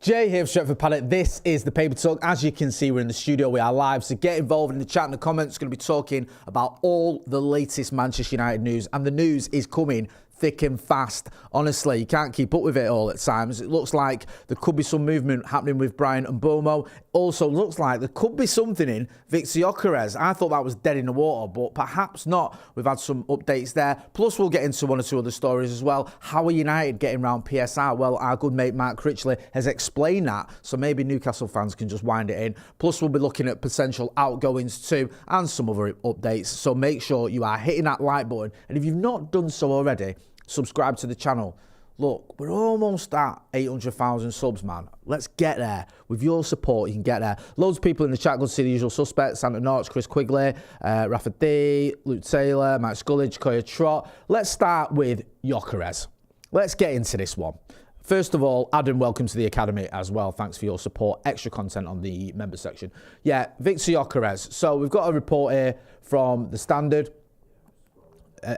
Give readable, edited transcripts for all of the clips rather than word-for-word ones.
Jay here for Stretford, Paddock. This is the Paper Talk. As you can see, we're in the studio. We are live. So get involved in the chat and the comments. Going to be talking about all the latest Manchester United news. And the news is coming thick and fast. Honestly, you can't keep up with it all at times. It looks like there could be some movement happening with Bryan Mbeumo. Also looks like there could be something in Viktor Gyokeres. I thought that was dead in the water, but perhaps not. We've had some updates there. Plus, we'll get into one or two other stories as well. How are United getting around PSR? Well, our good mate Mark Critchley has explained that, so maybe Newcastle fans can just wind it in. Plus, we'll be looking at potential outgoings too and some other updates. So make sure you are hitting that like button. And if you've not done so already, subscribe to the channel. Look, we're almost at 800,000 subs, man. Let's get there. With your support, you can get there. Loads of people in the chat. Good to see the usual suspects. Santa Norch, Chris Quigley, Rafa D, Luke Taylor, Mike Scullage, Koya Trott. Let's start with Gyokeres. Let's get into this one. First of all, Adam, welcome to the Academy as well. Thanks for your support. Extra content on the member section. Yeah, Viktor Gyokeres. So we've got a report here from the Standard.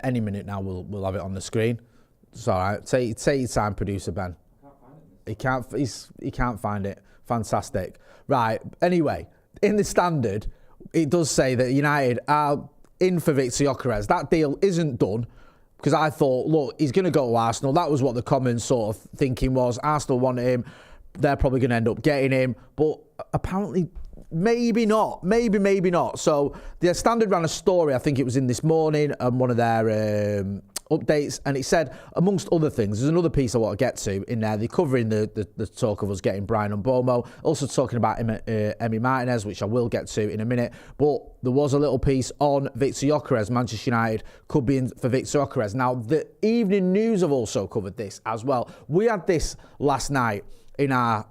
Any minute now, we'll have it on the screen. It's all right. Take your time, producer Ben. He can't find it. Fantastic. Right. Anyway, in the Standard, it does say that United are in for Viktor Gyokeres. That deal isn't done because I thought, look, he's going to go to Arsenal. That was what the common sort of thinking was. Arsenal wanted him. They're probably going to end up getting him, but apparently. Maybe not. Maybe not. So the Standard ran a story, I think it was in this morning, one of their updates, and it said, amongst other things, there's another piece I want to get to in there. They're covering the talk of us getting Bryan Mbeumo, also talking about Emi Martinez, which I will get to in a minute. But there was a little piece on Viktor Gyokeres. Manchester United could be in for Viktor Gyokeres. Now, the Evening News have also covered this as well. We had this last night in our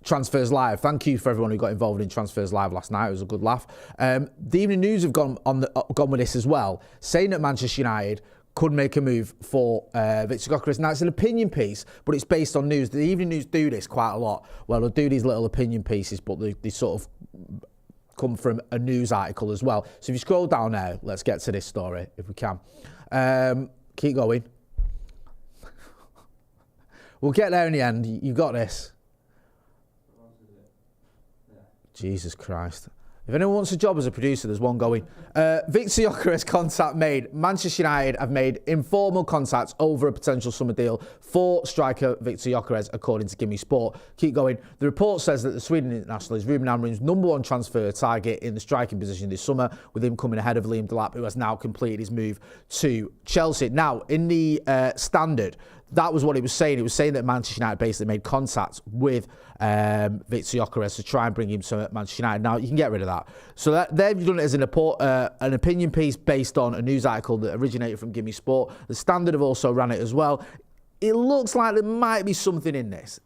Transfers Live. Thank you for everyone who got involved in Transfers Live last night. It was a good laugh. The Evening News have gone with this as well, saying that Manchester United could make a move for Viktor Gyokeres. Now, it's an opinion piece, but it's based on news. The Evening News do this quite a lot. Well, they'll do these little opinion pieces, but they sort of come from a news article as well. So if you scroll down there, let's get to this story, if we can. Keep going. We'll get there in the end. You've got this. Jesus Christ. If anyone wants a job as a producer, there's one going. Viktor Gyokeres contact made. Manchester United have made informal contacts over a potential summer deal for striker Viktor Gyokeres, according to Gimme Sport. Keep going. The report says that the Sweden international is Ruben Amorim's #1 transfer target in the striking position this summer, with him coming ahead of Liam Delap, who has now completed his move to Chelsea. Now, in the Standard, that was what he was saying. He was saying that Manchester United basically made contact with Viktor Gyokeres to try and bring him to Manchester United. Now, you can get rid of that. So they've done it as an opinion piece based on a news article that originated from Gimme Sport. The Standard have also ran it as well. It looks like there might be something in this.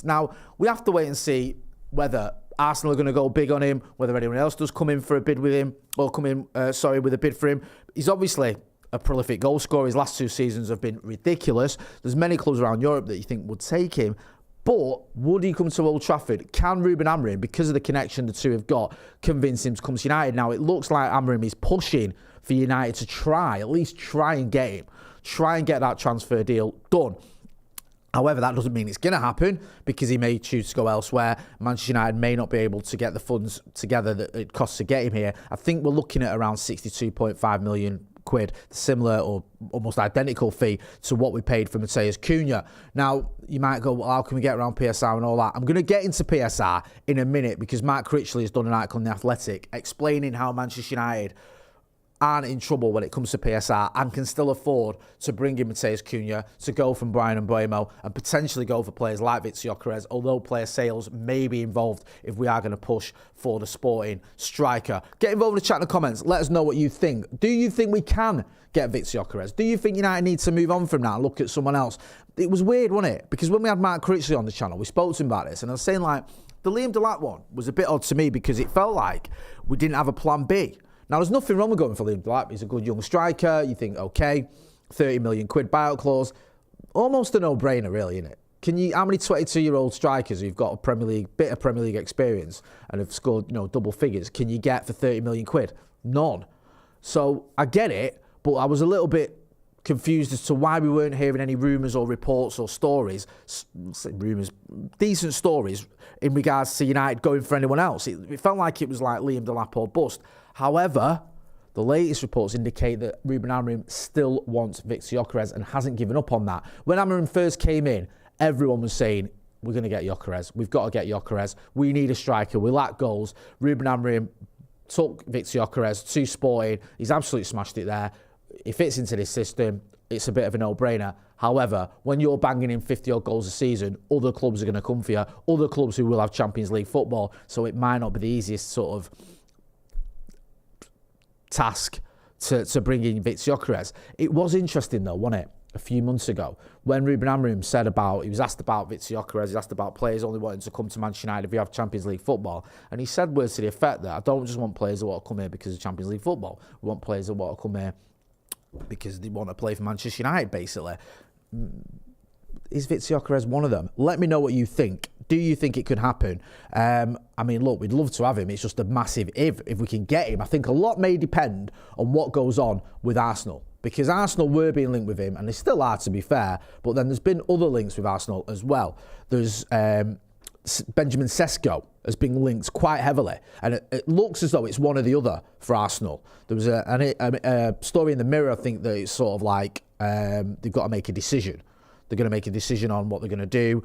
Now, we have to wait and see whether Arsenal are going to go big on him, whether anyone else does come in for a bid with him, or come in, with a bid for him. He's obviously a prolific goal scorer. His last 2 seasons have been ridiculous. There's many clubs around Europe that you think would take him. But would he come to Old Trafford? Can Ruben Amorim, because of the connection the two have got, convince him to come to United? Now, it looks like Amorim is pushing for United to at least try and get him. Try and get that transfer deal done. However, that doesn't mean it's going to happen, because he may choose to go elsewhere. Manchester United may not be able to get the funds together that it costs to get him here. I think we're looking at around 62.5 million quid, similar or almost identical fee to what we paid for Matheus Cunha. Now, you might go, well, how can we get around PSR and all that? I'm going to get into PSR in a minute, because Mark Critchley has done an article in The Athletic explaining how Manchester United aren't in trouble when it comes to PSR and can still afford to bring in Matheus Cunha, to go from Bryan Mbeumo, and potentially go for players like Viktor Gyokeres, although player sales may be involved if we are going to push for the sporting striker. Get involved in the chat in the comments. Let us know what you think. Do you think we can get Viktor Gyokeres? Do you think United need to move on from that and look at someone else? It was weird, wasn't it? Because when we had Mark Critchley on the channel, we spoke to him about this, and I was saying, like, the Liam Delap one was a bit odd to me, because it felt like we didn't have a plan B. Now, there's nothing wrong with going for Liam Delap. He's a good young striker. You think, okay, 30 million quid buyout clause. Almost a no-brainer, really, isn't it? How many 22-year-old strikers who've got a bit of Premier League experience and have scored, double figures, can you get for 30 million quid? None. So I get it, but I was a little bit confused as to why we weren't hearing any rumours or reports or stories, decent stories in regards to United going for anyone else. It felt like it was like Liam Delap or bust. However, the latest reports indicate that Ruben Amorim still wants Viktor Gyokeres and hasn't given up on that. When Amorim first came in, everyone was saying, we're going to get Gyokeres. We've got to get Gyokeres. We need a striker. We lack goals. Ruben Amorim took Viktor Gyokeres to Sporting. He's absolutely smashed it there. He fits into this system. It's a bit of a no-brainer. However, when you're banging in 50-odd goals a season, other clubs are going to come for you. Other clubs who will have Champions League football. So it might not be the easiest sort of task to bring in Viktor Gyokeres. It was interesting though, wasn't it? A few months ago, when Ruben Amorim he was asked about Viktor Gyokeres, he was asked about players only wanting to come to Manchester United if you have Champions League football, and he said words to the effect that I don't just want players that want to come here because of Champions League football. We want players that want to come here because they want to play for Manchester United, basically. Is Viktor Gyokeres one of them? Let me know what you think. Do you think it could happen? I mean, look, we'd love to have him. It's just a massive if we can get him. I think a lot may depend on what goes on with Arsenal, because Arsenal were being linked with him, and they still are, to be fair, but then there's been other links with Arsenal as well. There's Benjamin Sesko has been linked quite heavily, and it looks as though it's one or the other for Arsenal. There was a story in the Mirror, I think, that it's sort of like they've got to make a decision. They're going to make a decision on what they're going to do.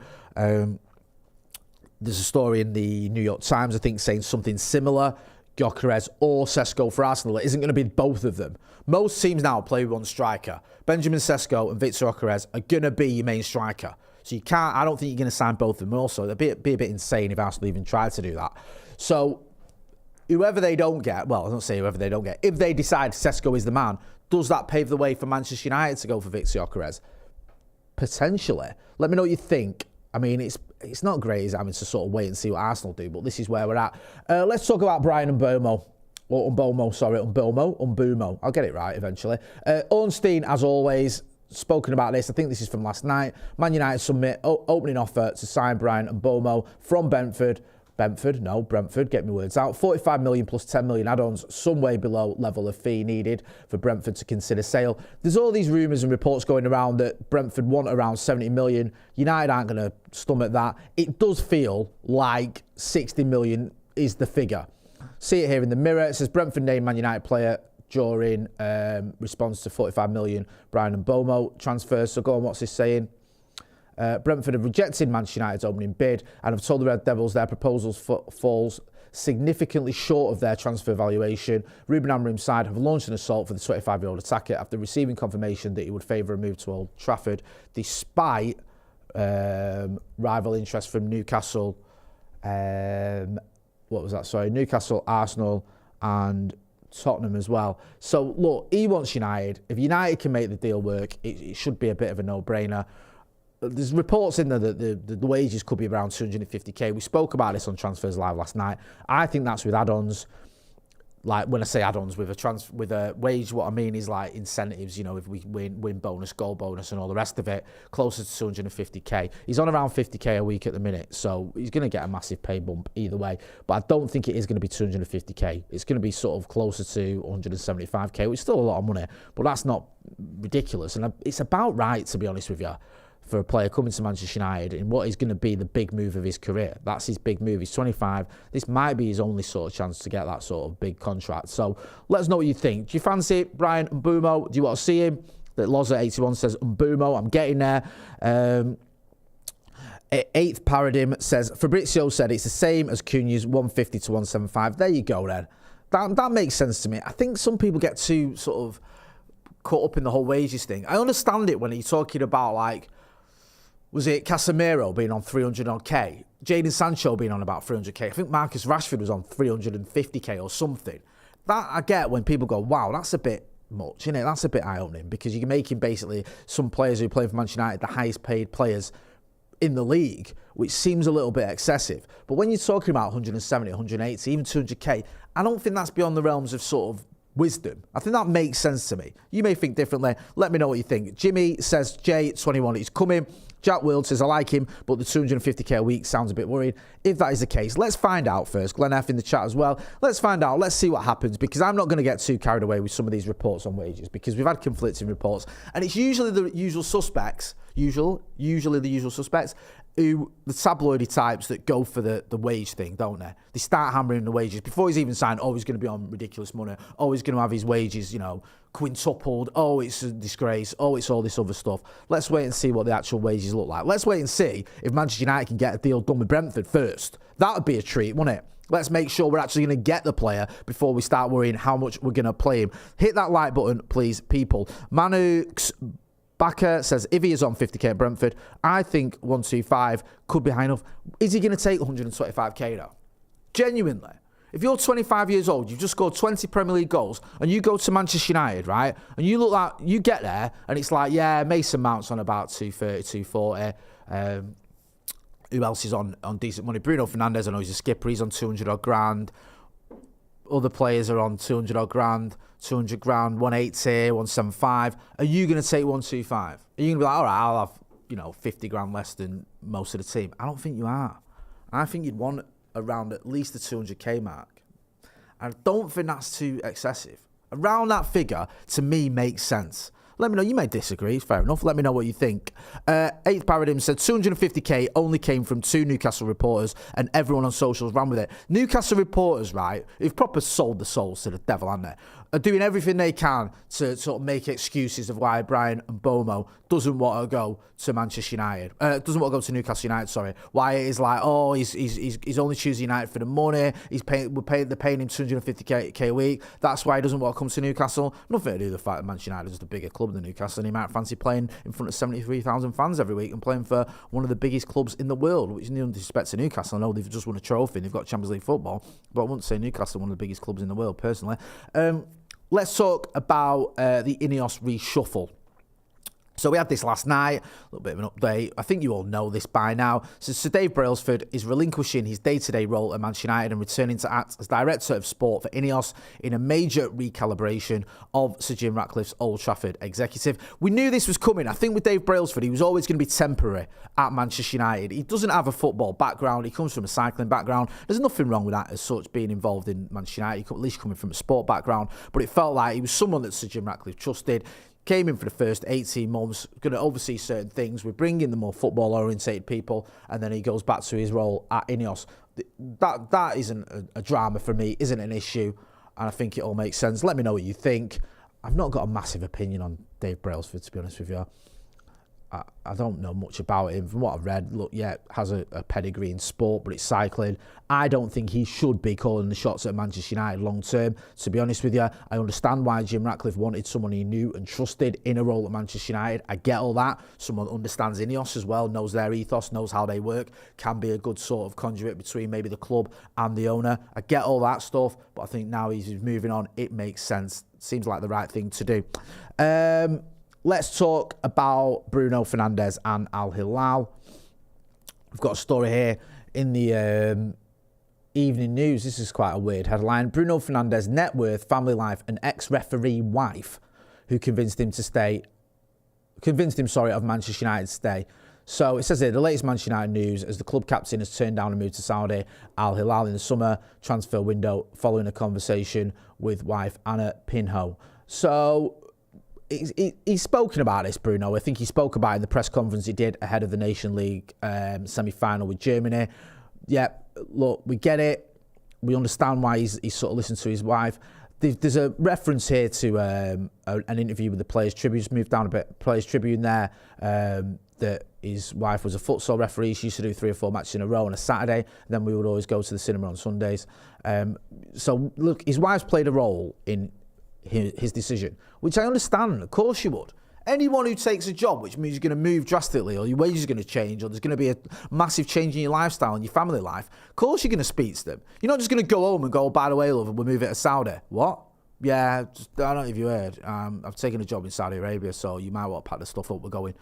There's a story in the New York Times, I think, saying something similar. Gyokeres or Sesko for Arsenal. It isn't going to be both of them. Most teams now play with one striker. Benjamin Sesko and Viktor Gyokeres are going to be your main striker. So I don't think you're going to sign both of them. Also, it'd be a bit insane if Arsenal even tried to do that. So whoever they don't get, well, I don't say whoever they don't get, if they decide Sesko is the man, does that pave the way for Manchester United to go for Viktor Gyokeres? Potentially. Let me know what you think. I mean, it's not great, is it, having to sort of wait and see what Arsenal do, but this is where we're at. Let's talk about Bryan Mbeumo. Or Mbeumo. I'll get it right eventually. Ornstein, as always, spoken about this. I think this is from last night. Man United submit opening offer to sign Bryan Mbeumo from Brentford, get my words out. 45 million plus 10 million add-ons, some way below level of fee needed for Brentford to consider sale. There's all these rumours and reports going around that Brentford want around 70 million. United aren't going to stomach that. It does feel like 60 million is the figure. See it here in the Mirror. It says Brentford named Man United player during response to 45 million Bryan Mbeumo transfer. So go on, what's this saying? Brentford have rejected Manchester United's opening bid and have told the Red Devils their proposals falls significantly short of their transfer valuation. Ruben Amorim's side have launched an assault for the 25-year-old attacker after receiving confirmation that he would favour a move to Old Trafford, despite rival interest from Newcastle. Newcastle, Arsenal, and Tottenham as well. So look, he wants United. If United can make the deal work, it should be a bit of a no-brainer. There's reports in there that the wages could be around 250k. We spoke about this on Transfers Live last night. I think that's with add-ons. Like, when I say add-ons with a wage, what I mean is like incentives. You know, if we win bonus, goal bonus, and all the rest of it, closer to 250k. He's on around 50k a week at the minute, so he's going to get a massive pay bump either way. But I don't think it is going to be 250k. It's going to be sort of closer to 175k, which is still a lot of money, but that's not ridiculous. And it's about right, to be honest with you, for a player coming to Manchester United in what is going to be the big move of his career. That's his big move. He's 25. This might be his only sort of chance to get that sort of big contract. So let us know what you think. Do you fancy Bryan Mbeumo? Do you want to see him? That Loza81 says Mbeumo. I'm getting there. Eighth Paradigm says, Fabrizio said it's the same as Cunha's 150 to 175. There you go then. That makes sense to me. I think some people get too sort of caught up in the whole wages thing. I understand it when you're talking about, like, was it Casemiro being on 300 odd K? Jadon Sancho being on about 300k. I think Marcus Rashford was on 350k or something. That I get when people go, wow, that's a bit much, isn't it? That's a bit eye-opening, because you're making basically some players who play for Manchester United the highest paid players in the league, which seems a little bit excessive. But when you're talking about 170, 180, even 200k, I don't think that's beyond the realms of sort of wisdom. I think that makes sense to me. You may think differently. Let me know what you think. Jimmy says, J21 is coming. Jack World says, I like him, but the 250k a week sounds a bit worried. If that is the case, let's find out first. Glenn F in the chat as well. Let's find out. Let's see what happens, because I'm not going to get too carried away with some of these reports on wages, because we've had conflicting reports, and it's usually the usual suspects, usually the usual suspects, who, the tabloidy types that go for the wage thing, don't they? They start hammering the wages. Before he's even signed, he's going to be on ridiculous money. He's going to have his wages, quintupled. It's a disgrace. It's all this other stuff. Let's wait and see what the actual wages look like. Let's wait and see if Manchester United can get a deal done with Brentford first. That would be a treat, wouldn't it? Let's make sure we're actually going to get the player before we start worrying how much we're going to play him. Hit that like button, please, people. Manux Bakker says, if he is on 50k at Brentford, I think 125 could be high enough. Is he going to take 125k though? Genuinely. If you're 25 years old, you've just scored 20 Premier League goals, and you go to Manchester United, right? And you look like, you get there, and it's like, yeah, Mason Mount's on about 230, 240. Who else is on decent money? Bruno Fernandes, I know he's a skipper, he's on 200 odd grand. Other players are on 200 odd grand, 200 grand, 180, 175. Are you going to take 125? Are you going to be like, all right, I'll have, 50 grand less than most of the team? I don't think you are. I think you'd want around at least the 200k mark. I don't think that's too excessive. Around that figure, to me, makes sense. Let me know. You may disagree. Fair enough. Let me know what you think. 8th Paradigm said 250k only came from 2 Newcastle reporters, and everyone on socials ran with it. Newcastle reporters, right, who've proper sold the souls to the devil, haven't they? Are doing everything they can to sort of make excuses of why Bryan Mbeumo doesn't want to go to Manchester United. Doesn't want to go to Newcastle United, sorry. Why it is like, he's only choosing United for the money. They're paying him 250k a week. That's why he doesn't want to come to Newcastle. Nothing to do with the fact that Manchester United is the bigger club than Newcastle, and he might fancy playing in front of 73,000 fans every week and playing for one of the biggest clubs in the world, which is no disrespect to Newcastle. I know they've just won a trophy and they've got Champions League football, but I wouldn't say Newcastle one of the biggest clubs in the world, personally. Let's talk about the INEOS reshuffle. So we had this last night, a little bit of an update. I think you all know this by now. So Sir Dave Brailsford is relinquishing his day-to-day role at Manchester United and returning to act as Director of Sport for INEOS in a major recalibration of Sir Jim Ratcliffe's Old Trafford executive. We knew this was coming. I think with Dave Brailsford, he was always going to be temporary at Manchester United. He doesn't have a football background. He comes from a cycling background. There's nothing wrong with that as such, being involved in Manchester United, at least coming from a sport background. But it felt like he was someone that Sir Jim Ratcliffe trusted. Came in for the first 18 months, going to oversee certain things. We're bringing the more football-orientated people, and then he goes back to his role at INEOS. That isn't a drama for me, isn't an issue, and I think it all makes sense. Let me know what you think. I've not got a massive opinion on Dave Brailsford, to be honest with you. I don't know much about him. From what I've read, has a pedigree in sport, but it's cycling. I don't think he should be calling the shots at Manchester United long term, to be honest with you. I understand why Jim Ratcliffe wanted someone he knew and trusted in a role at Manchester United. I get all that. Someone understands INEOS as well, knows their ethos, knows how they work, can be a good sort of conduit between maybe the club and the owner. I get all that stuff, but I think now he's moving on. It makes sense. Seems like the right thing to do. Let's talk about Bruno Fernandes and Al Hilal. We've got a story here in the evening news. This is quite a weird headline. Bruno Fernandes' net worth, family life, and ex-referee wife, who convinced him of Manchester United's stay. So it says here, the latest Manchester United news, as the club captain has turned down a move to Saudi Al Hilal in the summer transfer window following a conversation with wife Anna Pinho. So he's spoken about this, Bruno. I think he spoke about it in the press conference he did ahead of the Nation League semi-final with Germany. Yeah, look, we get it. We understand why he's sort of listened to his wife. There's a reference here to an interview with the Players Tribune. Just moved down a bit. Players Tribune there, that his wife was a futsal referee. She used to do 3 or 4 matches in a row on a Saturday. And then we would always go to the cinema on Sundays. So, look, his wife's played a role in his decision, which I understand. Of course you would. Anyone who takes a job which means you're going to move drastically, or your wages are going to change, or there's going to be a massive change in your lifestyle and your family life, of course you're going to speak to them. You're not just going to go home and go, oh, by the way, love, we'll move it to Saudi. What? Yeah, I don't know if you heard. I've taken a job in Saudi Arabia, so you might want to pack the stuff up. We're going.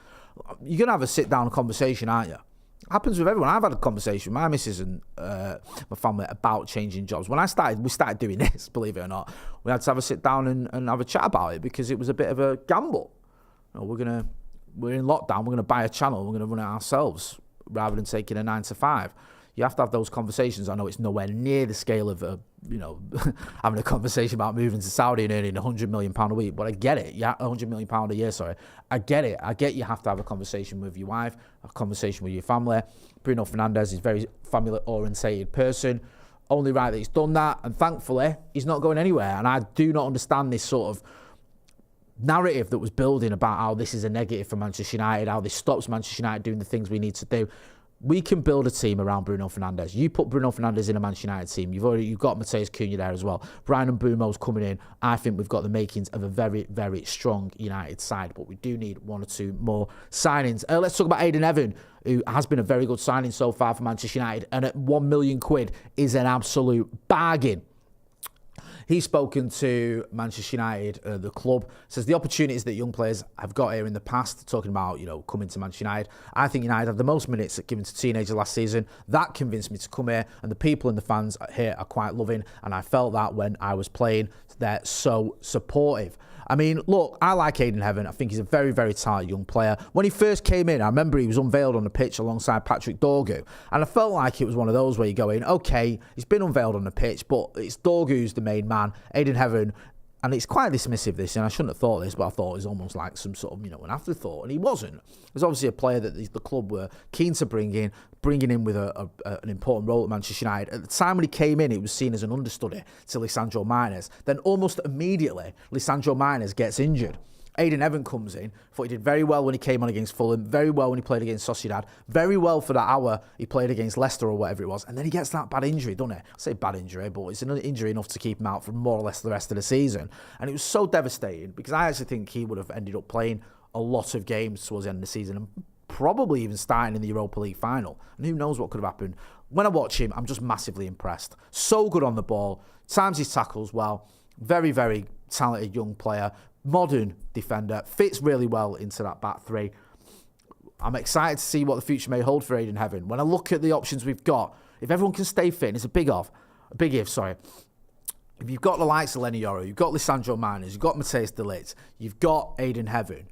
You're going to have a sit-down conversation, aren't you? Happens with everyone. I've had a conversation with my missus and my family about changing jobs. When we started doing this, believe it or not, we had to have a sit down and have a chat about it, because it was a bit of a gamble. You know, we're going to we're in lockdown, we're going to buy a channel, we're going to run it ourselves rather than taking a 9 to 5. You have to have those conversations. I know it's nowhere near the scale of, having a conversation about moving to Saudi and earning £100 million a week, but I get it. Yeah, £100 million a year, sorry. I get it. I get you have to have a conversation with your wife, a conversation with your family. Bruno Fernandes is a very family-orientated person. Only right that he's done that, and thankfully, he's not going anywhere. And I do not understand this sort of narrative that was building about how this is a negative for Manchester United, how this stops Manchester United doing the things we need to do. We can build a team around Bruno Fernandes. You put Bruno Fernandes in a Manchester United team. You've got Matheus Cunha there as well. Bryan Mbeumo's coming in. I think we've got the makings of a very, very strong United side, but we do need 1 or 2 more signings. Let's talk about Ayden Heaven, who has been a very good signing so far for Manchester United, and at £1 million is an absolute bargain. He's spoken to Manchester United, the club, says the opportunities that young players have got here in the past, talking about, coming to Manchester United. I think United have the most minutes given to teenagers last season. That convinced me to come here, and the people and the fans here are quite loving, and I felt that when I was playing. They're so supportive. I mean, look, I like Ayden Heaven. I think he's a very, very talented young player. When he first came in, I remember he was unveiled on the pitch alongside Patrick Dorgu. And I felt like it was one of those where you go in, okay, he's been unveiled on the pitch, but it's Dorgu's the main man. Ayden Heaven, and it's quite dismissive, this, and I shouldn't have thought this, but I thought it was almost like some sort of, an afterthought. And he wasn't. It was obviously a player that the club were keen to bringing in with an important role at Manchester United. At the time when he came in, it was seen as an understudy to Lisandro Martinez. Then almost immediately, Lisandro Martinez gets injured. Ayden Heaven comes in. Thought he did very well when he came on against Fulham, very well when he played against Sociedad, very well for that hour he played against Leicester or whatever it was, and then he gets that bad injury, doesn't he? I say bad injury, but it's an injury enough to keep him out for more or less the rest of the season. And it was so devastating because I actually think he would have ended up playing a lot of games towards the end of the season and probably even starting in the Europa League final. And who knows what could have happened. When I watch him, I'm just massively impressed. So good on the ball, times his tackles well, very, very talented young player. Modern defender, fits really well into that back three. I'm excited to see what the future may hold for Ayden Heaven. When I look at the options we've got, if everyone can stay fit, and it's a big if. If you've got the likes of Lenny Yoro, you've got Lisandro Martinez, you've got Matheus de Ligt, you've got Ayden Heaven,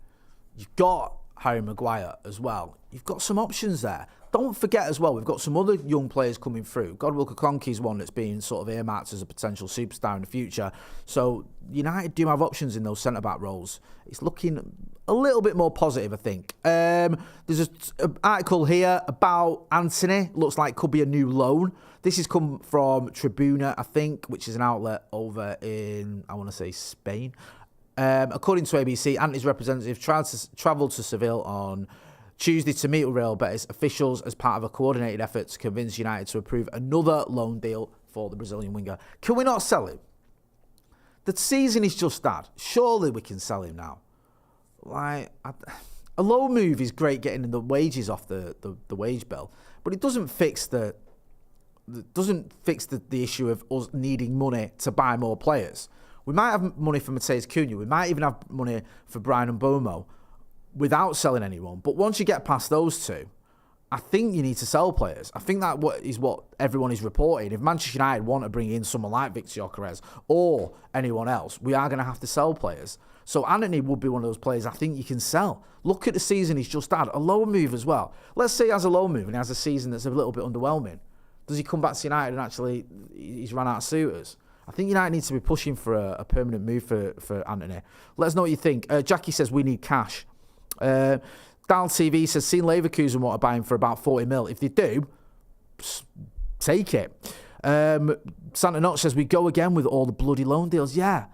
you've got Harry Maguire as well. You've got some options there. Don't forget as well, we've got some other young players coming through. Godwill Kokonki's one that's being sort of earmarked as a potential superstar in the future. So United do have options in those centre-back roles. It's looking a little bit more positive, I think. There's an article here about Antony. Looks like could be a new loan. This has come from Tribuna, I think, which is an outlet over in, I want to say, Spain. According to ABC, Antony's representative travelled to Seville on Tuesday to meet with Real Betis officials as part of a coordinated effort to convince United to approve another loan deal for the Brazilian winger. Can we not sell him? The season is just that. Surely we can sell him now. A loan move is great getting the wages off the wage bill, but it doesn't fix the issue of us needing money to buy more players. We might have money for Matheus Cunha. We might even have money for Bryan Mbeumo without selling anyone. But once you get past those two, I think you need to sell players. I think that is what everyone is reporting. If Manchester United want to bring in someone like Viktor Gyokeres or anyone else, we are going to have to sell players. So Antony would be one of those players I think you can sell. Look at the season he's just had. A loan move as well. Let's say he has a loan move and he has a season that's a little bit underwhelming. Does he come back to United and actually he's run out of suitors? I think United needs to be pushing for a permanent move for Antony. Let us know what you think. Jackie says we need cash. Dal TV says, seen Leverkusen want to buy him for about 40 mil. If they do, take it. Santa Notch says, we go again with all the bloody loan deals. Yeah.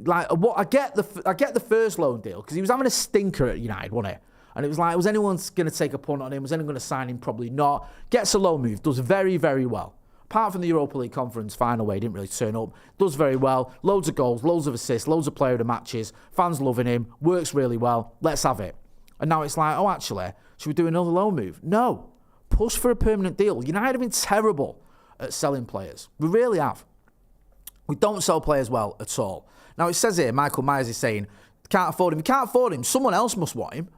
I get the first loan deal because he was having a stinker at United, wasn't he? And it was like, was anyone going to take a punt on him? Was anyone going to sign him? Probably not. Gets a loan move, does very, very well. Apart from the Europa League Conference final where he didn't really turn up, does very well. Loads of goals, loads of assists, loads of player of the matches. Fans loving him, works really well. Let's have it. And now it's like, oh, actually, should we do another loan move? No. Push for a permanent deal. United have been terrible at selling players. We really have. We don't sell players well at all. Now, it says here, Michael Myers is saying, can't afford him. You can't afford him. Someone else must want him.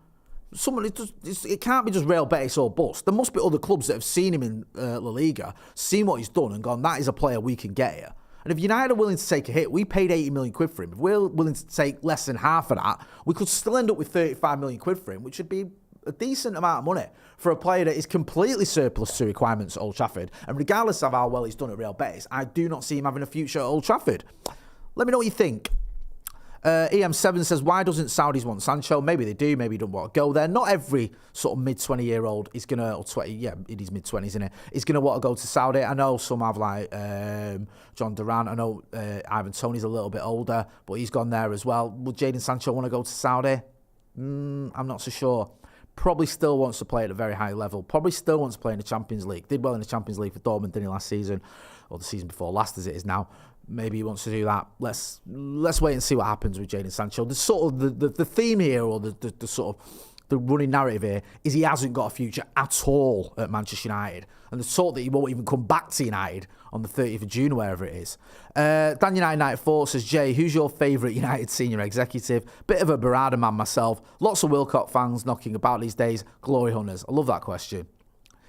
It can't be just Real Betis or bust. There must be other clubs that have seen him in La Liga, seen what he's done and gone, that is a player we can get here. And if United are willing to take a hit, we paid 80 million quid for him. If we're willing to take less than half of that, we could still end up with 35 million quid for him, which would be a decent amount of money for a player that is completely surplus to requirements at Old Trafford. And regardless of how well he's done at Real Betis, I do not see him having a future at Old Trafford. Let me know what you think. EM7 says, why doesn't Saudis want Sancho? Maybe they do, maybe he doesn't want to go there. Not every sort of mid-20-year-old is going to, or 20, yeah, it is mid-20s, isn't it? Is going to want to go to Saudi. I know some have like John Duran. I know Ivan Toney's a little bit older, but he's gone there as well. Would Jadon Sancho want to go to Saudi? I'm not so sure. Probably still wants to play at a very high level. Probably still wants to play in the Champions League. Did well in the Champions League for Dortmund, didn't he, last season? Or the season before last, as it is now. Maybe he wants to do that. Let's wait and see what happens with Jadon Sancho. The sort of the theme here, or the sort of the running narrative here, is he hasn't got a future at all at Manchester United, and the sort that he won't even come back to United on the 30th of June, wherever it is. Dan United 94 says, Jay, who's your favourite United senior executive? Bit of a Berardi man myself. Lots of Wilcock fans knocking about these days. Glory hunters. I love that question.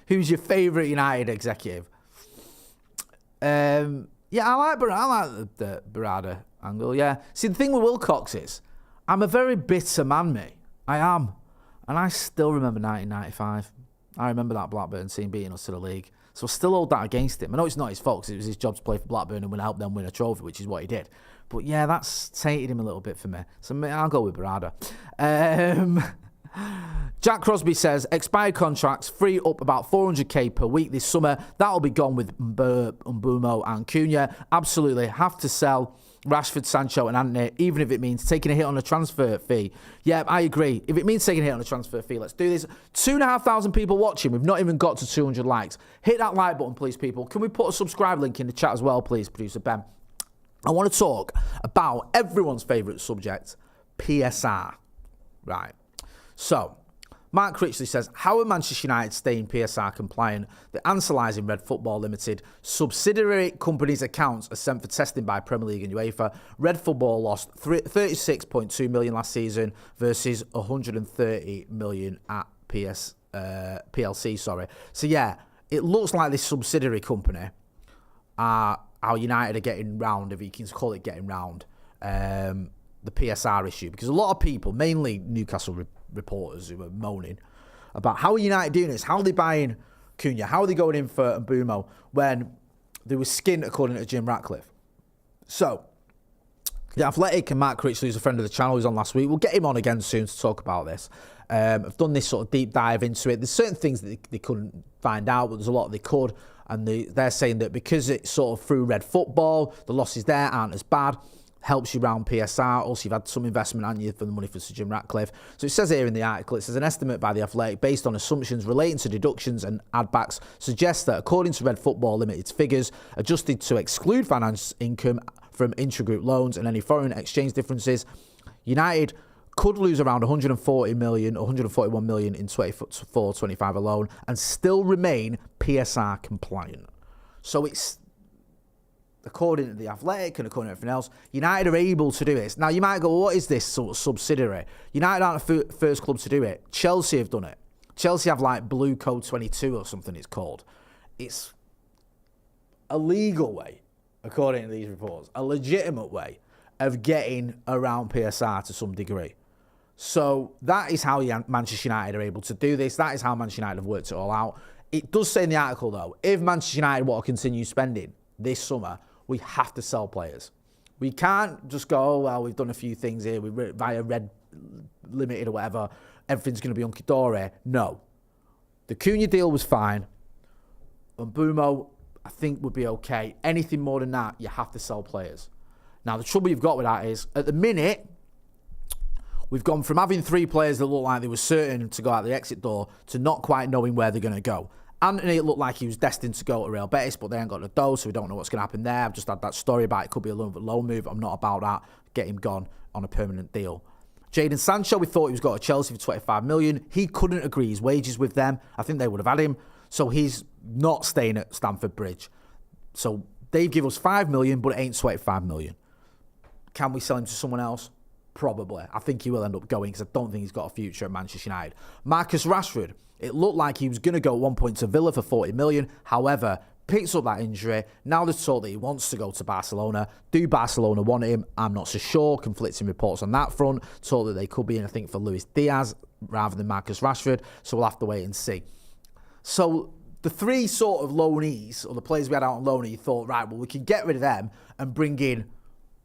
Who's your favourite United executive? Yeah, I like the Berardi angle, yeah. See, the thing with Wilcox is, I'm a very bitter man, me. I am. And I still remember 1995. I remember that Blackburn team beating us to the league. So I still hold that against him. I know it's not his fault, because it was his job to play for Blackburn and help them win a trophy, which is what he did. But yeah, that's tainted him a little bit for me. So I'll go with Berardi. Jack Crosby says, expired contracts free up about 400k per week this summer. That'll be gone with Mbeumo and Cunha. Absolutely have to sell Rashford, Sancho and Antony, even if it means taking a hit on a transfer fee. Yeah, I agree. If it means taking a hit on a transfer fee, let's do this. 2,500 people watching. We've not even got to 200 likes. Hit that like button, please, people. Can we put a subscribe link in the chat as well, please, producer Ben? I want to talk about everyone's favourite subject, PSR. Right. So, Mark Critchley says, how are Manchester United staying PSR compliant? The answer lies in Red Football Limited. Subsidiary companies' accounts are sent for testing by Premier League and UEFA. Red Football lost 36.2 million last season versus 130 million at PLC. So yeah, it looks like this subsidiary company are how United are getting round, if you can call it getting round, the PSR issue, because a lot of people, mainly Newcastle reporters, who were moaning about how are United doing this, how are they buying Cunha, how are they going in for Mbeumo when they were skint, according to Jim Ratcliffe. So The Athletic and Mark Critchley, who's a friend of the channel, who's on last week, we'll get him on again soon to talk about this. I've done this sort of deep dive into it. There's certain things that they couldn't find out, but there's a lot they could, and they're saying that because it's sort of through Red Football, the losses there aren't as bad. Helps you round PSR. Also, you've had some investment, haven't you, for the money for Sir Jim Ratcliffe. So it says here in the article, it says an estimate by The Athletic based on assumptions relating to deductions and add-backs suggests that according to Red Football Limited's figures, adjusted to exclude finance income from intragroup loans and any foreign exchange differences, United could lose around 140 million, 141 million in 24-25 alone and still remain PSR compliant. So it's, according to The Athletic and according to everything else, United are able to do this. Now, you might go, well, what is this sort of subsidiary? United aren't the first club to do it. Chelsea have done it. Chelsea have like Blue Code 22 or something it's called. It's a legal way, according to these reports, a legitimate way of getting around PSR to some degree. So that is how Manchester United are able to do this. That is how Manchester United have worked it all out. It does say in the article, though, if Manchester United want to continue spending this summer, we have to sell players. We can't just go, oh, well, we've done a few things here, via Red Limited or whatever, everything's going to be hunky-dory. No. The Cunha deal was fine. And Mbeumo, I think, would be okay. Anything more than that, you have to sell players. Now, the trouble you've got with that is, at the minute, we've gone from having 3 players that look like they were certain to go out the exit door to not quite knowing where they're going to go. Antony, it looked like he was destined to go to Real Betis, but they ain't got the dough, so we don't know what's going to happen there. I've just had that story about it could be a loan move. I'm not about that. Get him gone on a permanent deal. Jadon Sancho, we thought he was going to Chelsea for 25 million. He couldn't agree his wages with them. I think they would have had him. So he's not staying at Stamford Bridge. So they've given us 5 million, but it ain't 25 million. Can we sell him to someone else? Probably. I think he will end up going because I don't think he's got a future at Manchester United. Marcus Rashford, it looked like he was going to go at one point to Villa for 40 million. However, picks up that injury. Now they're told that he wants to go to Barcelona. Do Barcelona want him? I'm not so sure. Conflicting reports on that front. Told that they could be in, I think, for Luis Diaz rather than Marcus Rashford. So we'll have to wait and see. So the three sort of loanees, or the players we had out on loan, you thought, right, well, we can get rid of them and bring in,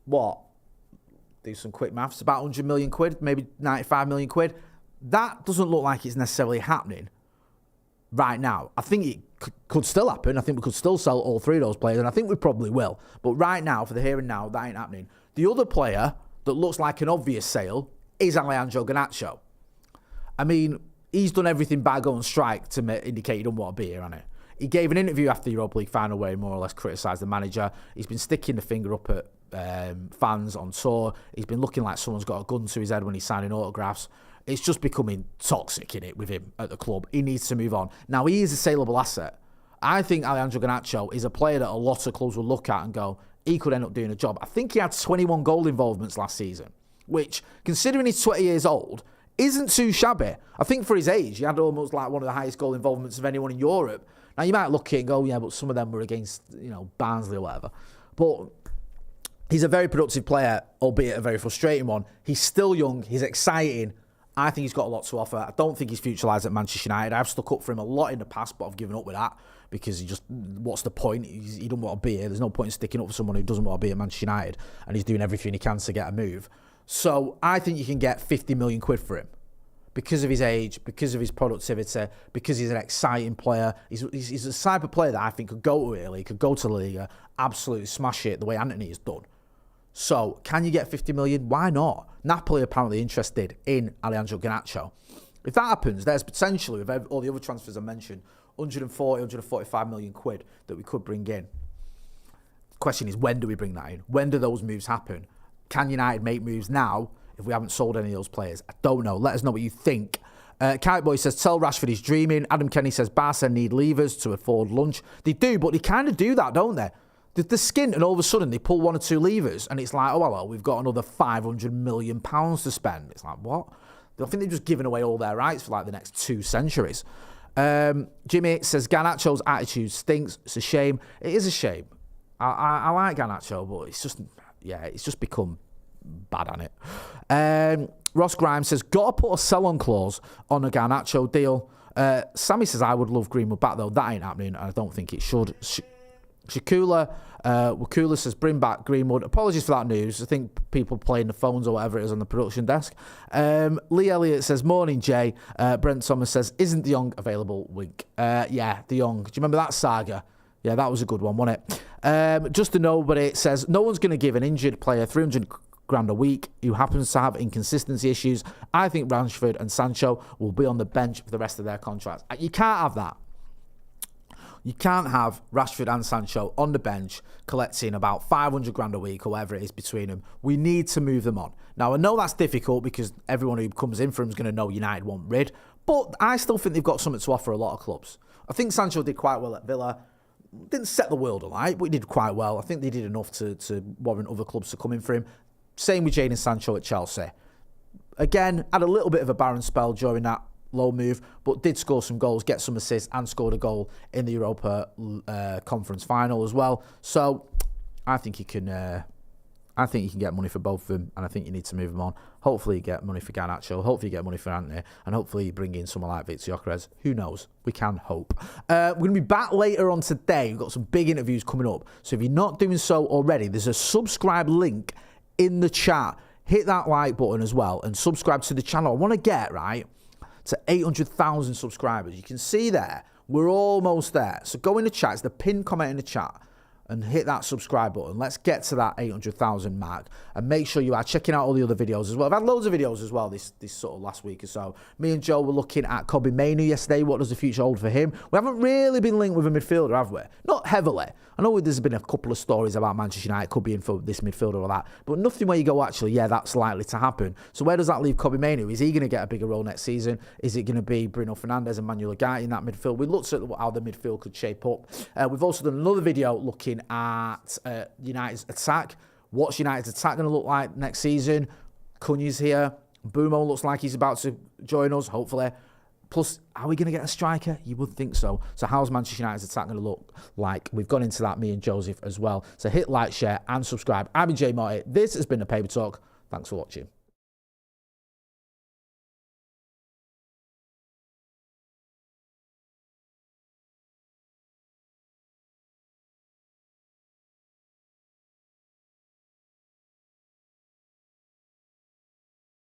what? Do some quick maths. About 100 million quid, maybe 95 million quid. That doesn't look like it's necessarily happening right now. I think it could still happen. I think we could still sell all three of those players, and I think we probably will. But right now, for the here and now, that ain't happening. The other player that looks like an obvious sale is Alejandro Garnacho. I mean, he's done everything but go on strike to indicate he doesn't want to be here, hasn't he? He gave an interview after the Europa League final where he more or less criticised the manager. He's been sticking the finger up at fans on tour. He's been looking like someone's got a gun to his head when he's signing autographs. It's just becoming toxic, innit, with him at the club. He needs to move on. Now, he is a saleable asset. I think Alejandro Garnacho is a player that a lot of clubs will look at and go, he could end up doing a job. I think he had 21 goal involvements last season, which, considering he's 20 years old, isn't too shabby. I think for his age, he had almost like one of the highest goal involvements of anyone in Europe. Now, you might look at it and go, yeah, but some of them were against, Barnsley or whatever. But he's a very productive player, albeit a very frustrating one. He's still young. He's exciting. I think he's got a lot to offer. I don't think his future lies at Manchester United. I've stuck up for him a lot in the past, but I've given up with that because what's the point? He doesn't want to be here. There's no point in sticking up for someone who doesn't want to be at Manchester United, and he's doing everything he can to get a move. So I think you can get 50 million quid for him because of his age, because of his productivity, because he's an exciting player. He's the type of player that I think could go to Italy, could go to La Liga, absolutely smash it the way Antony has done. So, can you get 50 million? Why not? Napoli are apparently interested in Alejandro Garnacho. If that happens, there's potentially, with all the other transfers I mentioned, 140, 145 million quid that we could bring in. The question is, when do we bring that in? When do those moves happen? Can United make moves now if we haven't sold any of those players? I don't know. Let us know what you think. Kite Boy says, tell Rashford he's dreaming. Adam Kenny says, Barca need levers to afford lunch. They do, but they kind of do that, don't they? The skin, and all of a sudden they pull one or two levers, and it's like, oh, well, we've got another £500 million to spend. It's like, what? I think they've just given away all their rights for like the next 2 centuries. Jimmy says, Garnacho's attitude stinks. It's a shame. It is a shame. I like Garnacho, but it's just become bad on it. Ross Grimes says, got to put a sell-on clause on a Garnacho deal. Sammy says, I would love Greenwood back, though. That ain't happening, and I don't think it should. Wakula says, bring back Greenwood. Apologies for that news. I think people playing the phones or whatever it is on the production desk. Lee Elliott says, morning, Jay. Brent Thomas says, isn't De Jong available? Wink. Yeah, De Jong. Do you remember that saga? Yeah, that was a good one, wasn't it? Just a nobody says, no one's going to give an injured player 300 grand a week who happens to have inconsistency issues. I think Rashford and Sancho will be on the bench for the rest of their contracts. You can't have that. You can't have Rashford and Sancho on the bench collecting about 500 grand a week or whatever it is between them. We need to move them on. Now, I know that's difficult because everyone who comes in for him is going to know United want rid, but I still think they've got something to offer a lot of clubs. I think Sancho did quite well at Villa. Didn't set the world alight, but he did quite well. I think they did enough to warrant other clubs to come in for him. Same with Jadon Sancho at Chelsea. Again, had a little bit of a barren spell during that low move, but did score some goals, get some assists, and scored a goal in the Europa Conference final as well. So I think you can get money for both of them, and I think you need to move them on. Hopefully you get money for Garnacho, hopefully you get money for Antony, and hopefully you bring in someone like Viktor Gyokeres. Who knows? We can hope. We're going to be back later on today. We've got some big interviews coming up. So if you're not doing so already, there's a subscribe link in the chat. Hit that like button as well and subscribe to the channel. I want to get, to 800,000 subscribers. You can see there, we're almost there. So go in the chat, it's the pinned comment in the chat, and hit that subscribe button. Let's get to that 800,000 mark, and make sure you are checking out all the other videos as well. I've had loads of videos as well this sort of last week or so. Me and Joe were looking at Kobbie Mainoo yesterday. What does the future hold for him? We haven't really been linked with a midfielder, have we? Not heavily. I know there's been a couple of stories about Manchester United could be in for this midfielder or that, but nothing where you go, actually, yeah, that's likely to happen. So where does that leave Kobbie Mainoo? Is he going to get a bigger role next season? Is it going to be Bruno Fernandes and Manuel Ugarte in that midfield? We looked at how the midfield could shape up. We've also done another video looking at United's attack. What's United's attack going to look like next season? Cunha's here. Mbeumo looks like he's about to join us, hopefully. Plus, are we going to get a striker? You would think so. So how's Manchester United's attack going to look like? We've gone into that, me and Joseph as well. So hit like, share and subscribe. I've been Jay Morty. This has been the Paper Talk. Thanks for watching.